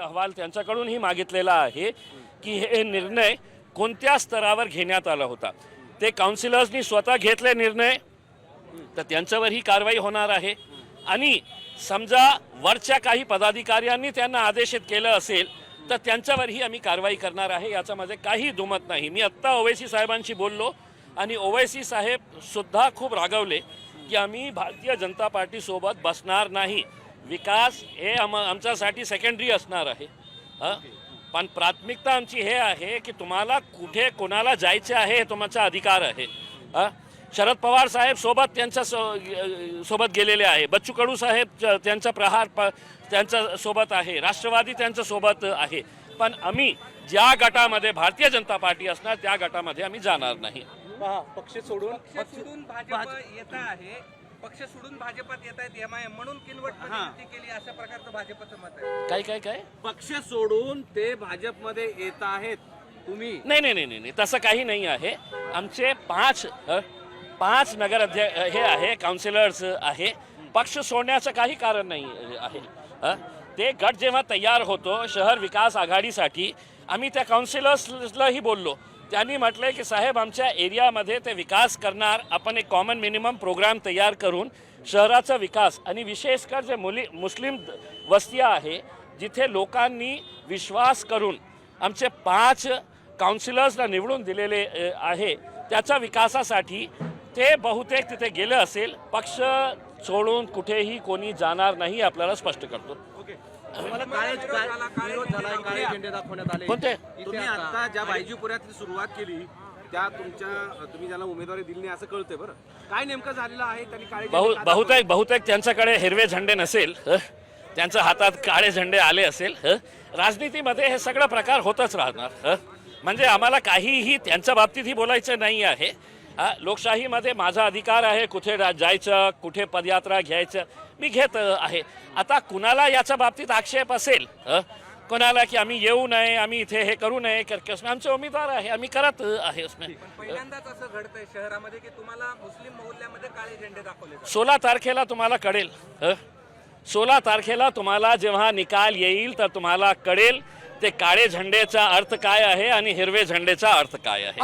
अहवाल त्यांच्याकडूनही मागितलेला आहे की हे निर्णय कोणत्या स्तरावर घेण्यात आला होता. ते काउन्सिलर्सनी स्वतः घेतले निर्णय तर त्यांच्यावर ही कारवाई होणार आहे. आणि समजा वरच्या काही पदाधिकाऱ्यांनी त्यांना आदेशित केलं असेल तर त्यांच्यावरही आम्ही कारवाई करणार आहे, याच्यामध्ये काही दुमत नाही. मी आत्ता ओवैसी साहेबांशी बोललो आणि ओवैसी साहेब सुद्धा खूप रागवले की आम्ही भारतीय जनता पार्टीसोबत बसणार नाही. विकास हे आमच्यासाठी सेकंडरी असणार आहे. पण प्राथमिकता आमची हे आहे की तुम्हाला कुठे कोणाला जायचे आहे हे तुमचा अधिकार आहे. शरद पवार साहेब सोबत त्यांच्या सोबत गेलेले आहे, बच्चू कडू साहेब त्यांचा प्रहार त्यांच्या सोबत आहे, राष्ट्रवादी त्यांच्या सोबत आहे. पण आम्ही ज्या गटामध्ये भारतीय जनता पार्टी असणार त्या गटामध्ये आम्ही जाणार नाही. पक्ष सोडून भाजप येत आहे, पक्ष सोडून भाजपात येत आहेत MIM म्हणून किनवट युती केली अशा प्रकारचं भाजपचं मत आहे. काय काय काय पक्ष सोडून ते भाजपमध्ये येत आहेत तुम्ही? नाही, तसं काही नाही आहे. आमचे पाच नगर अध्यक्ष हे आहे, काउन्सिलर्स आहे. पक्ष सोडण्याचं काही कारण नाही आहे. ते गट जेव्हा तयार होतो शहर विकास आघाडीसाठी आम्ही त्या काउन्सिलर्सलाही बोललो. त्यांनी म्हटलंय की साहेब आमच्या एरियामध्ये ते विकास करणार, आपण एक कॉमन मिनिमम प्रोग्राम तयार करून शहराचा विकास आणि विशेषकर जे मुस्लिम वस्त्या आहे जिथे लोकांनी विश्वास करून आमचे 5 काउन्सिलर्सला निवडून दिलेले आहे त्याच्या विकासासाठी ते बहुतेक तिथे गेले असेल. पक्ष सोडून कुठेही कोणी जाणार नाही, आपल्याला स्पष्ट करतो. कोणते तुम्ही आता ज्या बायजीपुऱ्यातली सुरुवात केली त्या तुम्ही ज्याला उमेदवारी दिली नाही असं कळतंय. बरं काय नेमकं झालेलं आहे? त्यांनी बहुतेक त्यांच्याकडे हिरवे झेंडे नसेल, त्यांच्या हातात काळे झेंडे आले असेल. राजनीतीमध्ये हे सगळं प्रकार होतच राहणार. म्हणजे आम्हाला काहीही त्यांच्या बाबतीतही बोलायचं नाही आहे. लोकशाहीमध्ये माझा अधिकार आहे कुठे जायचं, कुठे पदयात्रा घ्यायचं, मी घेत आहे. आता कुणाला याच्या बाबतीत आक्षेप असेल कोणाला की आम्ही येऊ नये, आम्ही इथे हे करू नये, आमचे उमेदवार आहे, आम्ही करत आहे. पहिल्यांदाच असं घडतंय शहरामध्ये की तुम्हाला मुस्लिम मोहल्ल्यामध्ये काळे झेंडे दाखवले. 16 तारखेला तुम्हाला कळेल. 16 तारखेला तुम्हाला जेव्हा निकाल येईल तर तुम्हाला कळेल ते काळे झेंडेचा अर्थ काय आहे आणि हिरवे झेंडेचा अर्थ काय आहे.